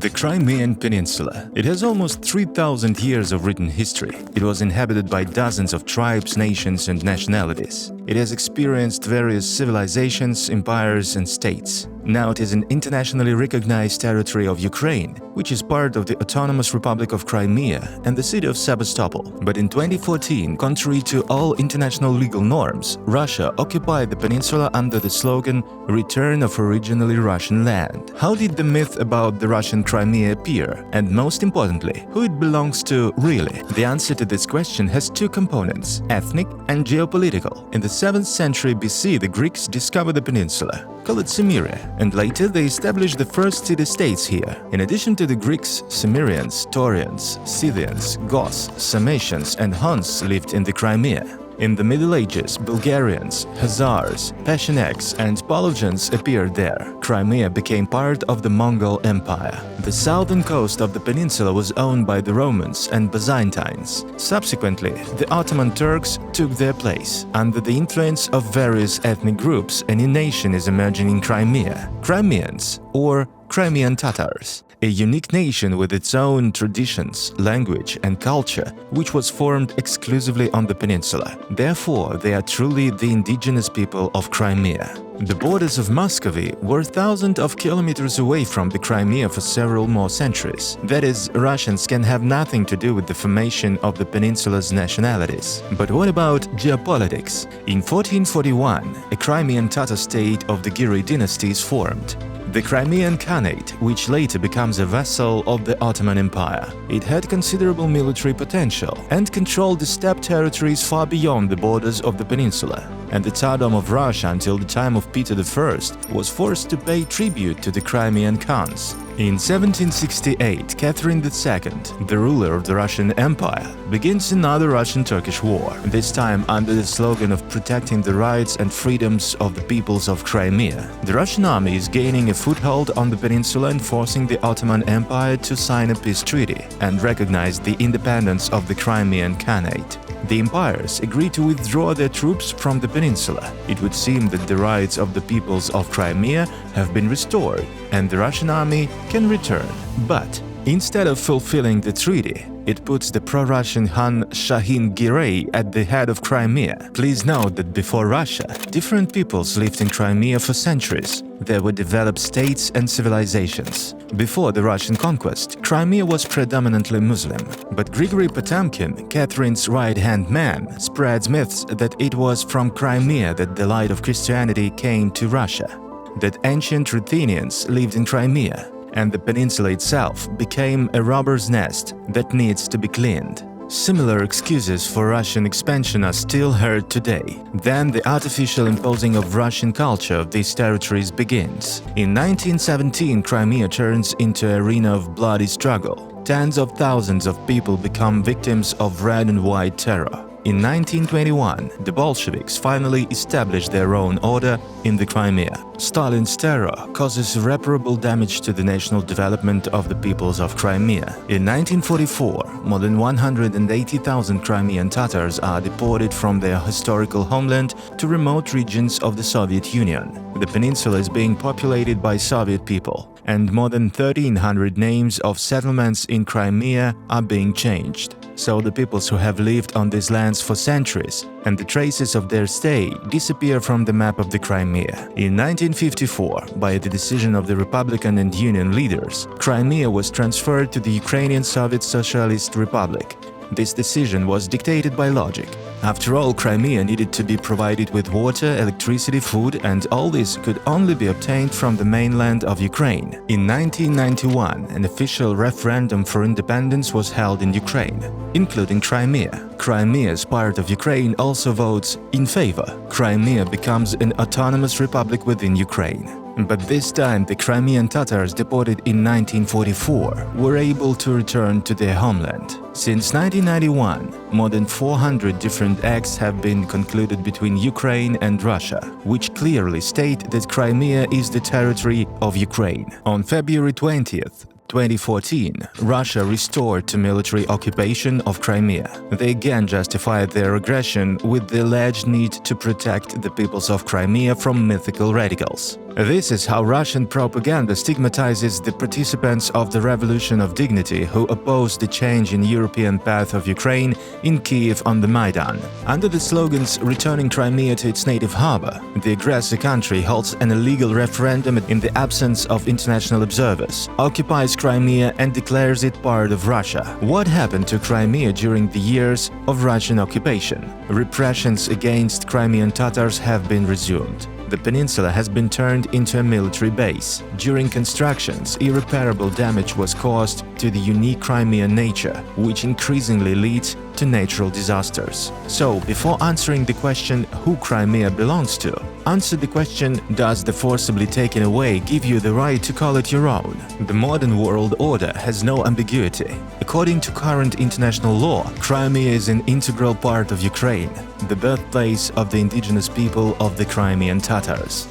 The Crimean Peninsula. It has almost 3,000 years of written history. It was inhabited by dozens of tribes, nations, and nationalities. It has experienced various civilizations, empires, and states. Now it is an internationally recognized territory of Ukraine, which is part of the Autonomous Republic of Crimea and the city of Sebastopol. But in 2014, contrary to all international legal norms, Russia occupied the peninsula under the slogan "Return of Originally Russian Land." How did the myth about the Russian Crimea appear? And most importantly, who it belongs to really? The answer to this question has two components: ethnic and geopolitical. In the 7th century BC, the Greeks discovered the peninsula, called it Cimmeria, and later they established the first city-states here. In addition to the Greeks, Cimmerians, Taurians, Scythians, Goths, Sarmatians, and Huns lived in the Crimea. In the Middle Ages, Bulgarians, Khazars, Pechenegs, and Polojans appeared there. Crimea became part of the Mongol Empire. The southern coast of the peninsula was owned by the Romans and Byzantines. Subsequently, the Ottoman Turks took their place. Under the influence of various ethnic groups, a new nation is emerging in Crimea: Crimeans, or Crimean Tatars. A unique nation with its own traditions, language, and culture, which was formed exclusively on the peninsula. Therefore, they are truly the indigenous people of Crimea. The borders of Muscovy were thousands of kilometers away from the Crimea for several more centuries. That is, Russians can have nothing to do with the formation of the peninsula's nationalities. But what about geopolitics? In 1441, a Crimean Tatar state of the Giri dynasty is formed. The Crimean Khanate, which later becomes a vassal of the Ottoman Empire. It had considerable military potential and controlled the steppe territories far beyond the borders of the peninsula. And the Tsardom of Russia until the time of Peter I was forced to pay tribute to the Crimean Khans. In 1768, Catherine II, the ruler of the Russian Empire, begins another Russian-Turkish war, this time under the slogan of protecting the rights and freedoms of the peoples of Crimea. The Russian army is gaining a foothold on the peninsula and forcing the Ottoman Empire to sign a peace treaty and recognize the independence of the Crimean Khanate. The empires agreed to withdraw their troops from the peninsula. It would seem that the rights of the peoples of Crimea have been restored and the Russian army can return. But instead of fulfilling the treaty, it puts the pro-Russian Han Shahin Girey at the head of Crimea. Please note that before Russia, different peoples lived in Crimea for centuries. There were developed states and civilizations. Before the Russian conquest, Crimea was predominantly Muslim. But Grigory Potemkin, Catherine's right-hand man, spreads myths that it was from Crimea that the light of Christianity came to Russia, that ancient Ruthenians lived in Crimea, and the peninsula itself became a robber's nest that needs to be cleaned. Similar excuses for Russian expansion are still heard today. Then the artificial imposing of Russian culture of these territories begins. In 1917, Crimea turns into an arena of bloody struggle. Tens of thousands of people become victims of red and white terror. In 1921, the Bolsheviks finally established their own order in the Crimea. Stalin's terror causes irreparable damage to the national development of the peoples of Crimea. In 1944, more than 180,000 Crimean Tatars are deported from their historical homeland to remote regions of the Soviet Union. The peninsula is being populated by Soviet people, and more than 1,300 names of settlements in Crimea are being changed. So the peoples who have lived on these lands for centuries and the traces of their stay disappear from the map of the Crimea. In 1954, by the decision of the Republican and Union leaders, Crimea was transferred to the Ukrainian Soviet Socialist Republic. This decision was dictated by logic. After all, Crimea needed to be provided with water, electricity, food, and all this could only be obtained from the mainland of Ukraine. In 1991, an official referendum for independence was held in Ukraine, including Crimea. Crimea, as part of Ukraine, also votes in favor. Crimea becomes an autonomous republic within Ukraine. But this time, the Crimean Tatars deported in 1944 were able to return to their homeland. Since 1991, more than 400 different acts have been concluded between Ukraine and Russia, which clearly state that Crimea is the territory of Ukraine. On February 20th, 2014, Russia restored to military occupation of Crimea. They again justified their aggression with the alleged need to protect the peoples of Crimea from mythical radicals. This is how Russian propaganda stigmatizes the participants of the Revolution of Dignity who opposed the change in European path of Ukraine in Kiev on the Maidan. Under the slogans "Returning Crimea to its native harbor," the aggressor country holds an illegal referendum in the absence of international observers, occupies Crimea and declares it part of Russia. What happened to Crimea during the years of Russian occupation? Repressions against Crimean Tatars have been resumed. The peninsula has been turned into a military base. During constructions, irreparable damage was caused to the unique Crimean nature, which increasingly leads to natural disasters. So, before answering the question who Crimea belongs to, answer the question, does the forcibly taken away give you the right to call it your own? The modern world order has no ambiguity. According to current international law, Crimea is an integral part of Ukraine, the birthplace of the indigenous people of the Crimean Tatars.